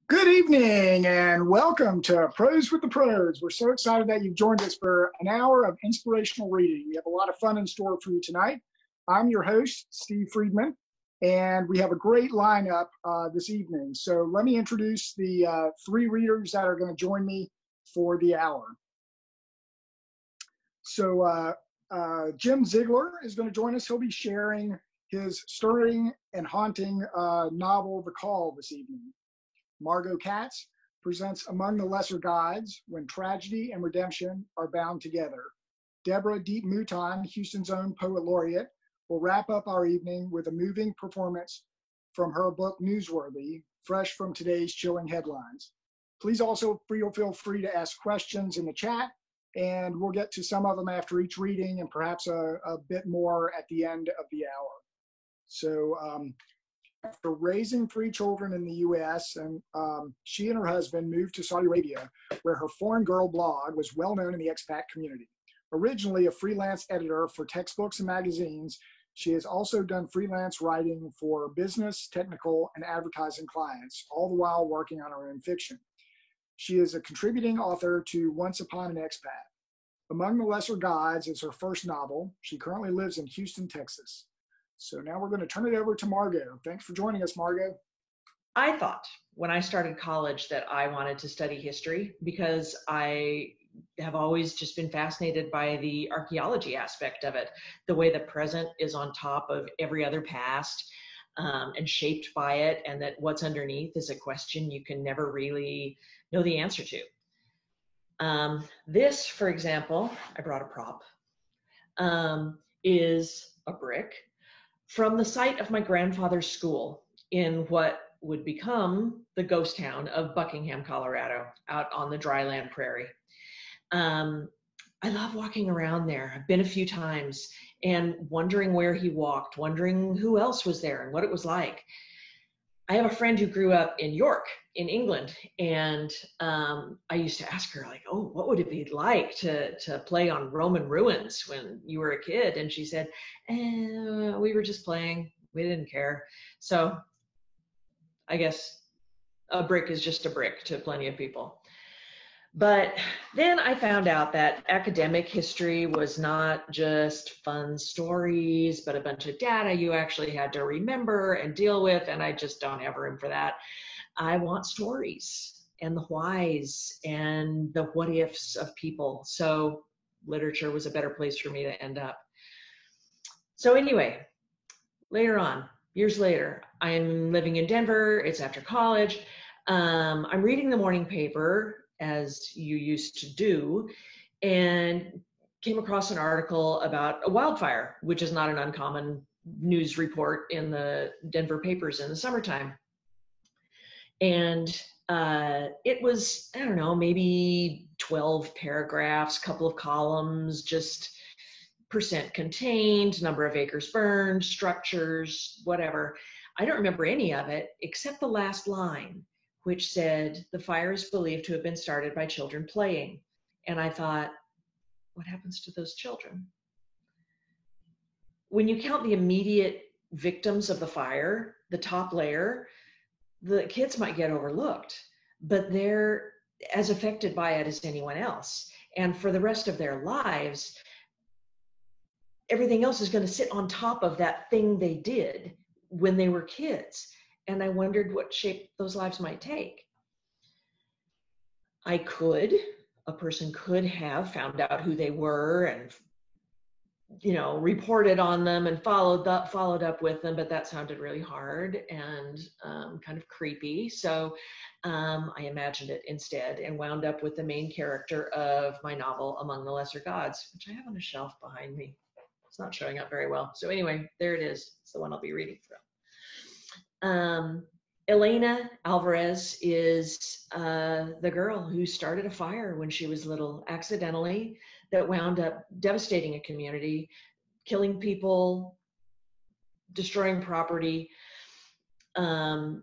Good evening and welcome to Pros with the Pros. We're so excited that you've joined us for an hour of inspirational reading. We have a lot of fun in store for you tonight. I'm your host, Steve Friedman, and we have a great lineup this evening. So let me introduce the three readers that are going to join me for the hour. So Jim Ziegler is going to join us. He'll be sharing his stirring and haunting novel, The Call, this evening. Margot Katz presents Among the Lesser Gods, When Tragedy and Redemption Are Bound Together. Deborah Deep Mouton, Houston's own poet laureate, will wrap up our evening with a moving performance from her book Newsworthy, fresh from today's chilling headlines. Please also feel free to ask questions in the chat, and we'll get to some of them after each reading and perhaps a bit more at the end of the hour. So after raising three children in the U.S., and she and her husband moved to Saudi Arabia, where her Foreign Girl blog was well known in the expat community. Originally a freelance editor for textbooks and magazines, she has also done freelance writing for business, technical, and advertising clients, all the while working on her own fiction. She is a contributing author to Once Upon an Expat. Among the Lesser Gods is her first novel. She currently lives in Houston, Texas. So now we're going to turn it over to Margot. Thanks for joining us, Margot. I thought when I started college that I wanted to study history because I have always just been fascinated by the archaeology aspect of it, the way the present is on top of every other past and shaped by it, and that what's underneath is a question you can never really know the answer to. This, for example, I brought a prop, is a brick from the site of my grandfather's school in what would become the ghost town of Buckingham, Colorado, out on the dryland prairie. I love walking around there. I've been a few times and wondering where he walked, wondering who else was there and what it was like. I have a friend who grew up in York, in England, and I used to ask her, like, oh, what would it be like to play on Roman ruins when you were a kid? And she said, we were just playing. We didn't care. So I guess a brick is just a brick to plenty of people. But then I found out that academic history was not just fun stories, but a bunch of data you actually had to remember and deal with, and I just don't have room for that. I want stories and the whys and the what ifs of people. So literature was a better place for me to end up. So anyway, later on, years later, I'm living in Denver. It's after college. I'm reading the morning paper, as you used to do, and came across an article about a wildfire, which is not an uncommon news report in the Denver papers in the summertime. And it was, I don't know, maybe 12 paragraphs, couple of columns, just percent contained, number of acres burned, structures, whatever. I don't remember any of it except the last line, which said, the fire is believed to have been started by children playing. And I thought, what happens to those children? When you count the immediate victims of the fire, the top layer, the kids might get overlooked, but they're as affected by it as anyone else. And for the rest of their lives, everything else is going to sit on top of that thing they did when they were kids. And I wondered what shape those lives might take. A person could have found out who they were and, reported on them and followed up with them, but that sounded really hard and kind of creepy. So I imagined it instead and wound up with the main character of my novel, Among the Lesser Gods, which I have on a shelf behind me. It's not showing up very well. So anyway, there it is. It's the one I'll be reading from. Elena Alvarez is the girl who started a fire when she was little, accidentally, that wound up devastating a community, killing people, destroying property. And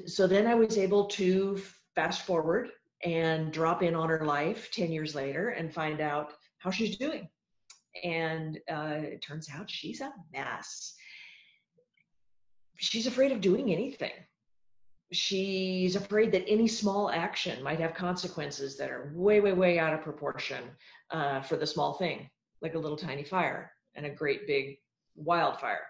so then I was able to fast forward and drop in on her life 10 years later and find out how she's doing. And it turns out she's a mess. She's afraid of doing anything. She's afraid that any small action might have consequences that are way, way, way out of proportion for the small thing, like a little tiny fire and a great big wildfire.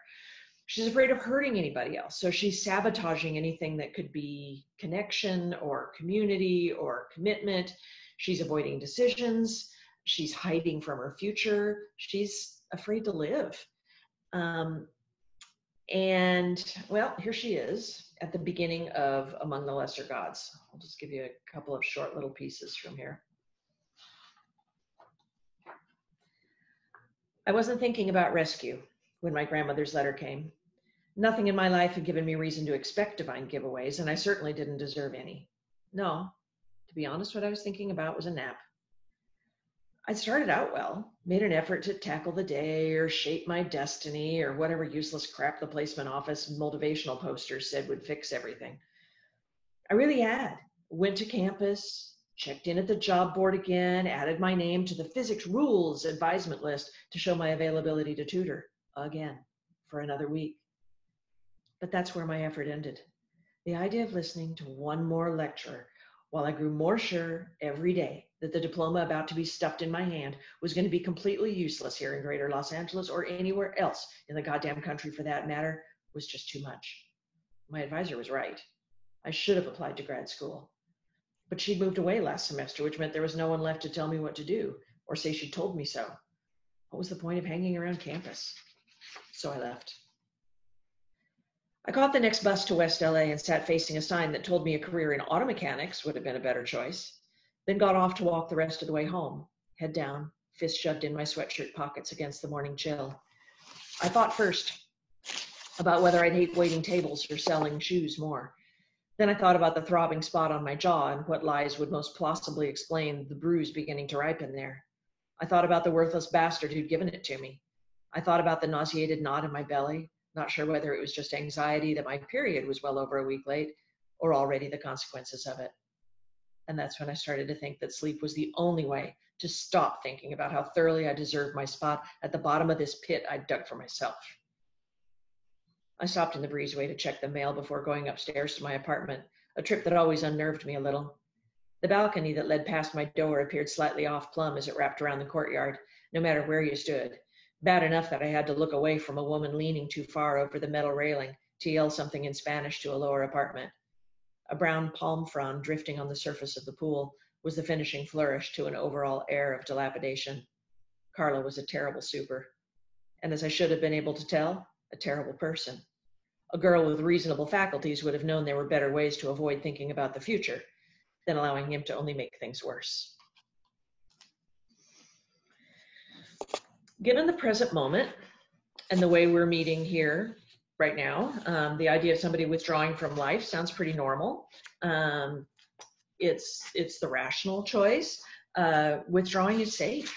She's afraid of hurting anybody else. So she's sabotaging anything that could be connection or community or commitment. She's avoiding decisions. She's hiding from her future. She's afraid to live. And well, here she is at the beginning of Among the Lesser Gods. I'll just give you a couple of short little pieces from here. I wasn't thinking about rescue when my grandmother's letter came. Nothing in my life had given me reason to expect divine giveaways, and I certainly didn't deserve any. No, to be honest, what I was thinking about was a nap. I'd started out well, made an effort to tackle the day or shape my destiny or whatever useless crap the placement office motivational posters said would fix everything. I really had. Went to campus, checked in at the job board again, added my name to the physics rules advisement list to show my availability to tutor again for another week. But that's where my effort ended. The idea of listening to one more lecturer while I grew more sure every day that the diploma about to be stuffed in my hand was going to be completely useless here in Greater Los Angeles or anywhere else in the goddamn country for that matter was just too much. My advisor was right. I should have applied to grad school. But she'd moved away last semester, which meant there was no one left to tell me what to do or say she told me so. What was the point of hanging around campus? So I left. I caught the next bus to West LA and sat facing a sign that told me a career in auto mechanics would have been a better choice, then got off to walk the rest of the way home, head down, fist shoved in my sweatshirt pockets against the morning chill. I thought first about whether I'd hate waiting tables or selling shoes more. Then I thought about the throbbing spot on my jaw and what lies would most plausibly explain the bruise beginning to ripen there. I thought about the worthless bastard who'd given it to me. I thought about the nauseated knot in my belly, not sure whether it was just anxiety that my period was well over a week late or already the consequences of it. And that's when I started to think that sleep was the only way to stop thinking about how thoroughly I deserved my spot at the bottom of this pit I'd dug for myself. I stopped in the breezeway to check the mail before going upstairs to my apartment, a trip that always unnerved me a little. The balcony that led past my door appeared slightly off plumb as it wrapped around the courtyard, no matter where you stood. Bad enough that I had to look away from a woman leaning too far over the metal railing to yell something in Spanish to a lower apartment. A brown palm frond drifting on the surface of the pool was the finishing flourish to an overall air of dilapidation. Carla was a terrible super, and as I should have been able to tell, a terrible person. A girl with reasonable faculties would have known there were better ways to avoid thinking about the future than allowing him to only make things worse. Given the present moment and the way we're meeting here right now, the idea of somebody withdrawing from life sounds pretty normal. It's the rational choice. Withdrawing is safe.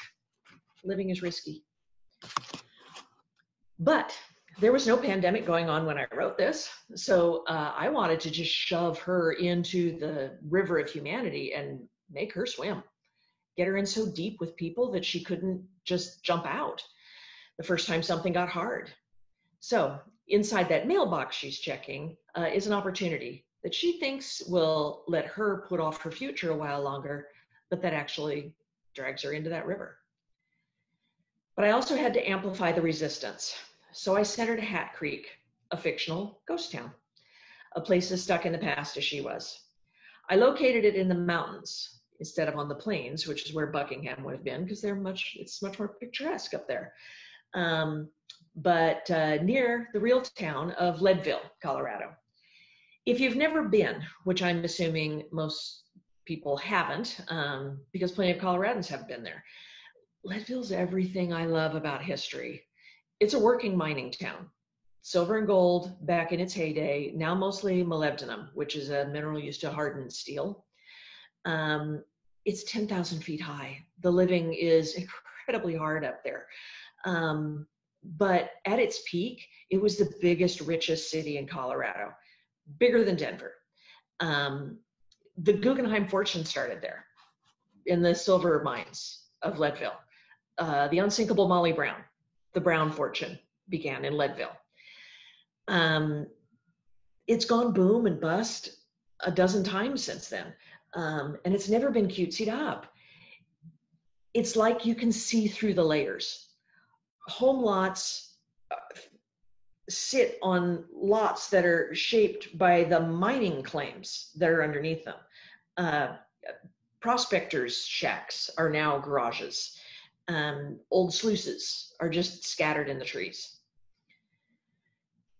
Living is risky. But there was no pandemic going on when I wrote this, so I wanted to just shove her into the river of humanity and make her swim. Get her in so deep with people that she couldn't just jump out the first time something got hard. So inside that mailbox she's checking is an opportunity that she thinks will let her put off her future a while longer, but that actually drags her into that river. But I also had to amplify the resistance. So I sent her to Hat Creek, a fictional ghost town, a place as stuck in the past as she was. I located it in the mountains instead of on the plains, which is where Buckingham would have been, because it's much more picturesque up there. But near the real town of Leadville, Colorado. If you've never been, which I'm assuming most people haven't, because plenty of Coloradans have been there, Leadville's everything I love about history. It's a working mining town. Silver and gold back in its heyday, now mostly molybdenum, which is a mineral used to harden steel. It's 10,000 feet high. The living is incredibly hard up there. But at its peak, it was the biggest, richest city in Colorado, bigger than Denver. The Guggenheim fortune started there in the silver mines of Leadville. The unsinkable Molly Brown, the Brown fortune, began in Leadville. It's gone boom and bust a dozen times since then. And it's never been cutesied up. It's like you can see through the layers. Home lots sit on lots that are shaped by the mining claims that are underneath them. Prospectors' shacks are now garages. Old sluices are just scattered in the trees.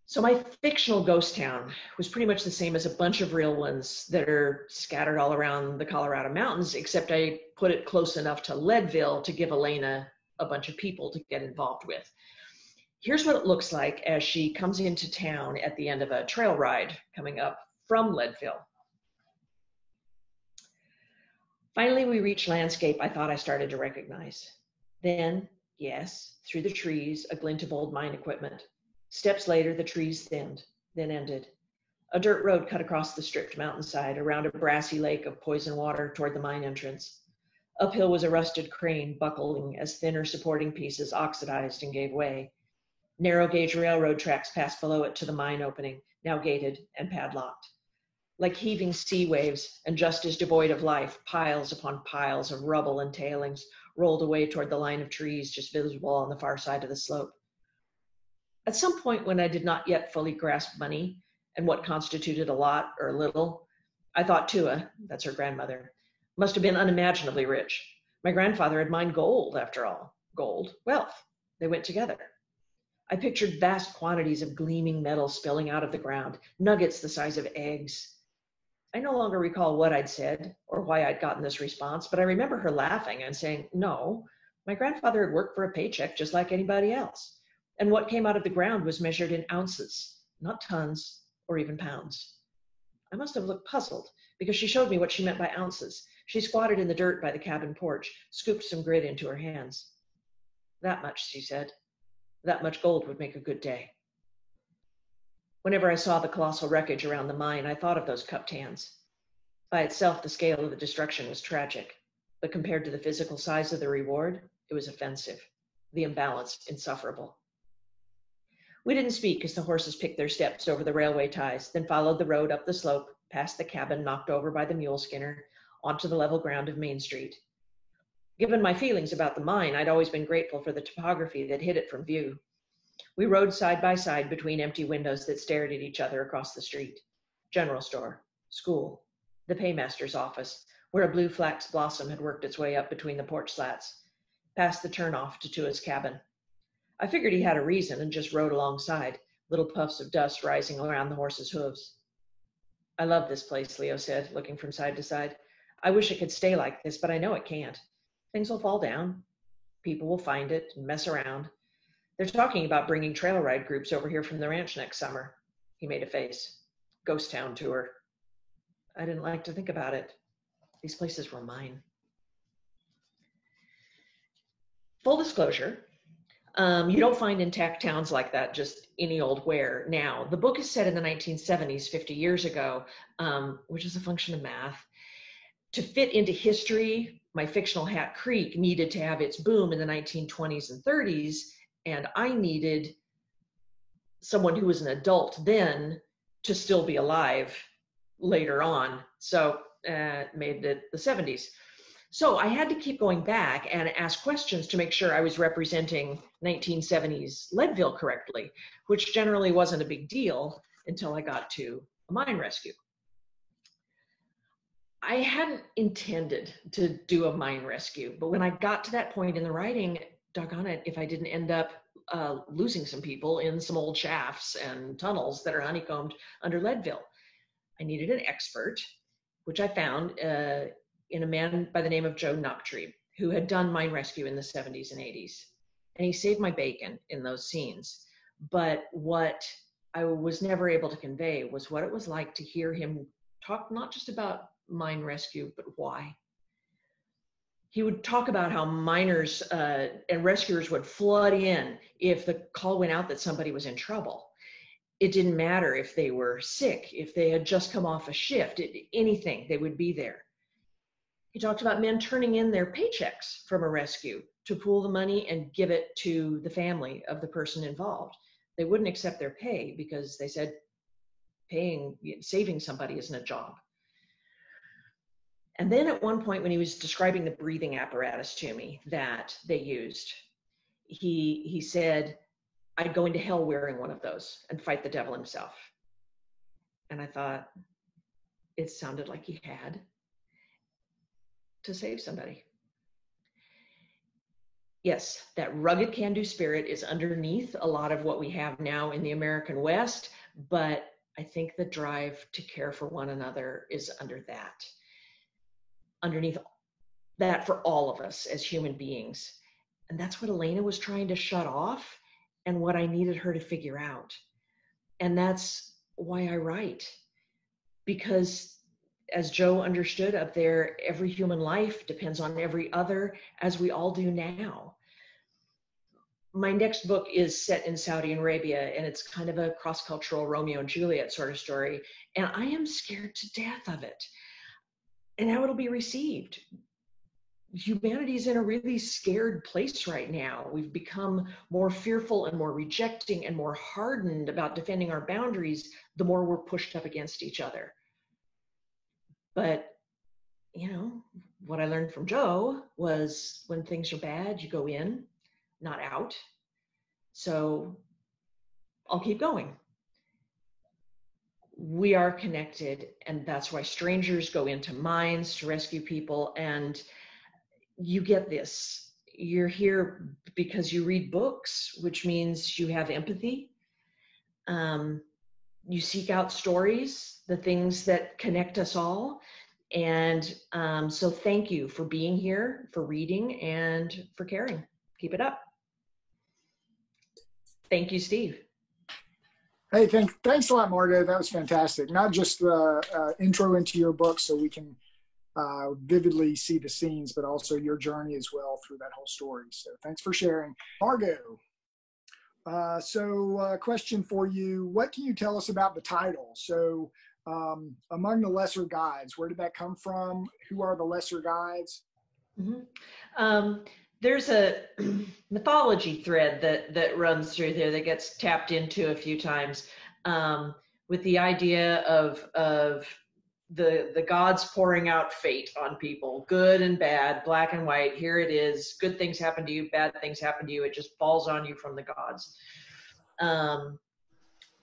So my fictional ghost town was pretty much the same as a bunch of real ones that are scattered all around the Colorado mountains, except I put it close enough to Leadville to give Elena a bunch of people to get involved with. Here's what it looks like as she comes into town at the end of a trail ride coming up from Leadville. Finally, we reach landscape I thought I started to recognize. Then, yes, through the trees, a glint of old mine equipment. Steps later, the trees thinned, then ended. A dirt road cut across the stripped mountainside, around a brassy lake of poison water toward the mine entrance. Uphill was a rusted crane buckling as thinner supporting pieces oxidized and gave way. Narrow gauge railroad tracks passed below it to the mine opening, now gated and padlocked. Like heaving sea waves, and just as devoid of life, piles upon piles of rubble and tailings rolled away toward the line of trees just visible on the far side of the slope. At some point when I did not yet fully grasp money and what constituted a lot or little, I thought Tua, that's her grandmother, must have been unimaginably rich. My grandfather had mined gold, after all. Gold, wealth, they went together. I pictured vast quantities of gleaming metal spilling out of the ground, nuggets the size of eggs. I no longer recall what I'd said or why I'd gotten this response, but I remember her laughing and saying, no, my grandfather had worked for a paycheck just like anybody else. And what came out of the ground was measured in ounces, not tons or even pounds. I must have looked puzzled because she showed me what she meant by ounces. She squatted in the dirt by the cabin porch, scooped some grit into her hands. That much, she said. That much gold would make a good day. Whenever I saw the colossal wreckage around the mine, I thought of those cupped hands. By itself, the scale of the destruction was tragic, but compared to the physical size of the reward, it was offensive, the imbalance insufferable. We didn't speak as the horses picked their steps over the railway ties, then followed the road up the slope, past the cabin knocked over by the mule skinner, onto the level ground of Main Street. Given my feelings about the mine, I'd always been grateful for the topography that hid it from view. We rode side by side between empty windows that stared at each other across the street. General store, school, the paymaster's office, where a blue flax blossom had worked its way up between the porch slats, past the turnoff to Tua's cabin. I figured he had a reason and just rode alongside, little puffs of dust rising around the horse's hooves. I love this place, Leo said, looking from side to side. I wish it could stay like this, but I know it can't. Things will fall down. People will find it and mess around. They're talking about bringing trail ride groups over here from the ranch next summer. He made a face. Ghost town tour. I didn't like to think about it. These places were mine. Full disclosure, you don't find intact towns like that just any old where now. The book is set in the 1970s, 50 years ago, which is a function of math. To fit into history, my fictional Hat Creek needed to have its boom in the 1920s and 30s, and I needed someone who was an adult then to still be alive later on. So made it the 70s. So I had to keep going back and ask questions to make sure I was representing 1970s Leadville correctly, which generally wasn't a big deal until I got to a mine rescue. I hadn't intended to do a mine rescue, but when I got to that point in the writing, doggone it, if I didn't end up losing some people in some old shafts and tunnels that are honeycombed under Leadville. I needed an expert, which I found in a man by the name of Joe Nucktree, who had done mine rescue in the 70s and 80s. And he saved my bacon in those scenes. But what I was never able to convey was what it was like to hear him talk not just about mine rescue, but why. He would talk about how miners and rescuers would flood in if the call went out that somebody was in trouble. It didn't matter if they were sick, if they had just come off a shift, anything, they would be there. He talked about men turning in their paychecks from a rescue to pool the money and give it to the family of the person involved. They wouldn't accept their pay because they said saving somebody isn't a job. And then at one point when he was describing the breathing apparatus to me that they used, he said, I'd go into hell wearing one of those and fight the devil himself. And I thought, it sounded like he had to save somebody. Yes, that rugged can-do spirit is underneath a lot of what we have now in the American West, but I think the drive to care for one another is underneath that for all of us as human beings. And that's what Elena was trying to shut off and what I needed her to figure out. And that's why I write, because as Joe understood up there, every human life depends on every other, as we all do now. My next book is set in Saudi Arabia, and it's kind of a cross-cultural Romeo and Juliet sort of story. And I am scared to death of it and how it'll be received. Humanity is in a really scared place right now. We've become more fearful and more rejecting and more hardened about defending our boundaries the more we're pushed up against each other. But, you know, what I learned from Joe was when things are bad, you go in, not out. So I'll keep going. We are connected, and that's why strangers go into mines to rescue people. And you get this. You're here because you read books, which means you have empathy. You seek out stories, the things that connect us all. And so thank you for being here, for reading, and for caring. Keep it up. Thank you, Steve. Hey, thanks a lot, Margo. That was fantastic. Not just the intro into your book so we can vividly see the scenes, but also your journey as well through that whole story. So thanks for sharing. Margo, question for you. What can you tell us about the title? So Among the Lesser Gods, where did that come from? Who are the lesser gods? Mm-hmm. There's a mythology thread that runs through there that gets tapped into a few times, with the idea of the gods pouring out fate on people, good and bad, black and white. Here it is. Good things happen to you, bad things happen to you. It just falls on you from the gods.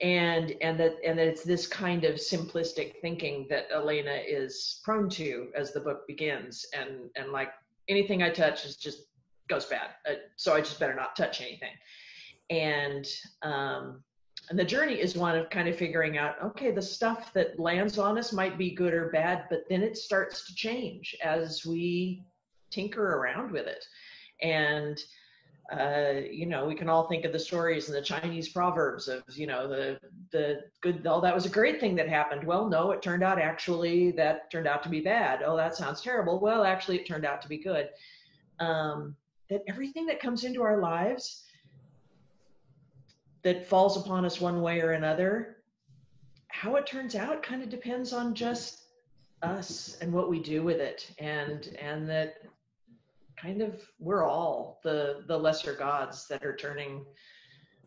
And that it's this kind of simplistic thinking that Elena is prone to as the book begins, and like anything I touch is just goes bad. So I just better not touch anything. And the journey is one of kind of figuring out, okay, the stuff that lands on us might be good or bad, but then it starts to change as we tinker around with it. And we can all think of the stories in the Chinese proverbs of, the good, oh, that was a great thing that happened. Well, no, it turned out that turned out to be bad. Oh, that sounds terrible. Well, actually, it turned out to be good. That everything that comes into our lives that falls upon us one way or another, how it turns out kind of depends on just us and what we do with it. And that kind of we're all the lesser gods that are turning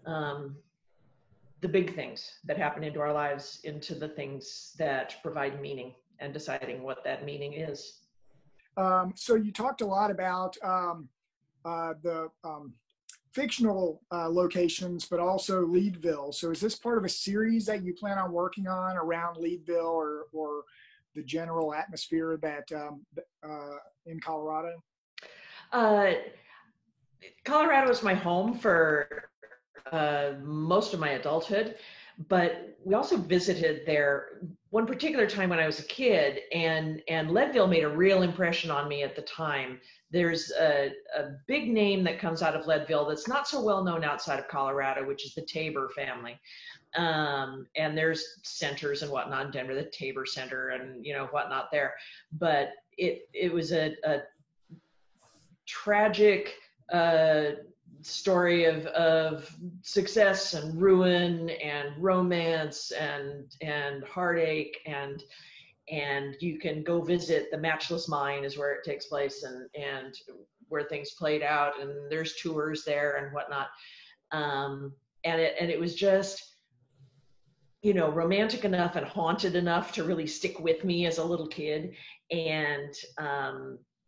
the big things that happen into our lives into the things that provide meaning, and deciding what that meaning is. So you talked a lot about the fictional locations, but also Leadville. So is this part of a series that you plan on working on around Leadville or the general atmosphere that in Colorado? Colorado is my home for most of my adulthood, but we also visited there one particular time when I was a kid, and Leadville made a real impression on me at the time. There's a big name that comes out of Leadville that's not so well known outside of Colorado, which is the Tabor family. And there's centers and whatnot in Denver, the Tabor Center and whatnot there. But it was a tragic story of success and ruin and romance and heartache, and you can go visit the Matchless Mine is where it takes place, and where things played out, and there's tours there and whatnot. And it was just romantic enough and haunted enough to really stick with me as a little kid, and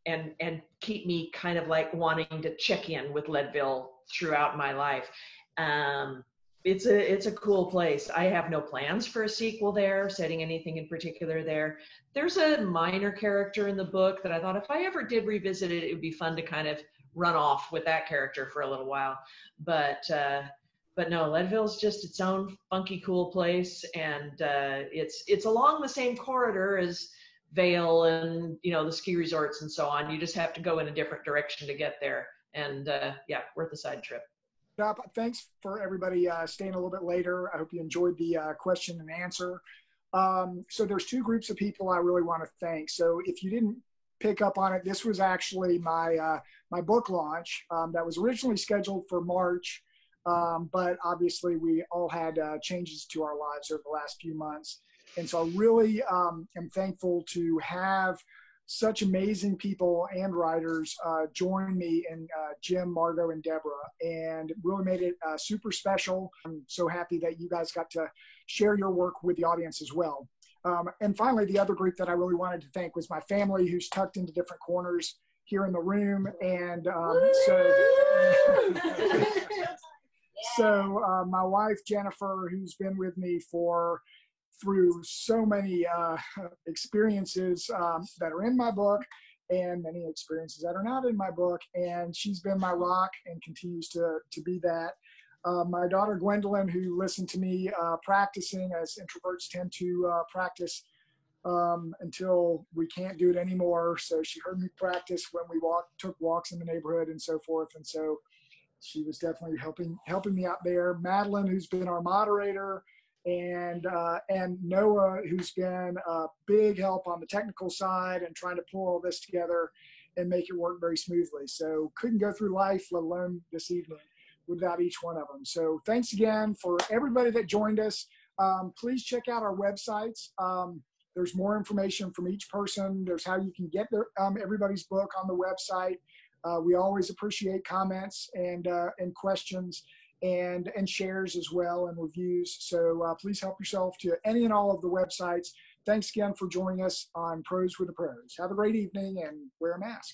and keep me kind of like wanting to check in with Leadville throughout my life. Um, it's a cool place. I have no plans for a sequel there, setting anything in particular there. There's a minor character in the book that I thought if I ever did revisit it, it would be fun to kind of run off with that character for a little while. But no, Leadville's just its own funky, cool place, and it's along the same corridor as Vail and the ski resorts and so on. You just have to go in a different direction to get there, and yeah, worth a side trip. Thanks for everybody staying a little bit later. I hope you enjoyed the question and answer. So there's two groups of people I really want to thank. So if you didn't pick up on it, this was actually my book launch that was originally scheduled for March. But obviously we all had changes to our lives over the last few months. And so I really am thankful to have such amazing people and writers join me, and Jim, Margot, and Deborah, and really made it super special. I'm so happy that you guys got to share your work with the audience as well. And finally, the other group that I really wanted to thank was my family, who's tucked into different corners here in the room. And so my wife, Jennifer, who's been with me through so many experiences that are in my book and many experiences that are not in my book. And she's been my rock and continues to be that. My daughter, Gwendolyn, who listened to me practicing, as introverts tend to practice until we can't do it anymore. So she heard me practice when we took walks in the neighborhood and so forth. And so she was definitely helping me out there. Madeline, who's been our moderator, and Noah, who's been a big help on the technical side and trying to pull all this together and make it work very smoothly. So couldn't go through life, let alone this evening, without each one of them. So thanks again for everybody that joined us. Please check out our websites. There's more information from each person. There's how you can get everybody's book on the website. We always appreciate comments and questions and shares as well, and reviews. So please help yourself to any and all of the websites. Thanks again for joining us on Pros with the Pros. Have a great evening and wear a mask.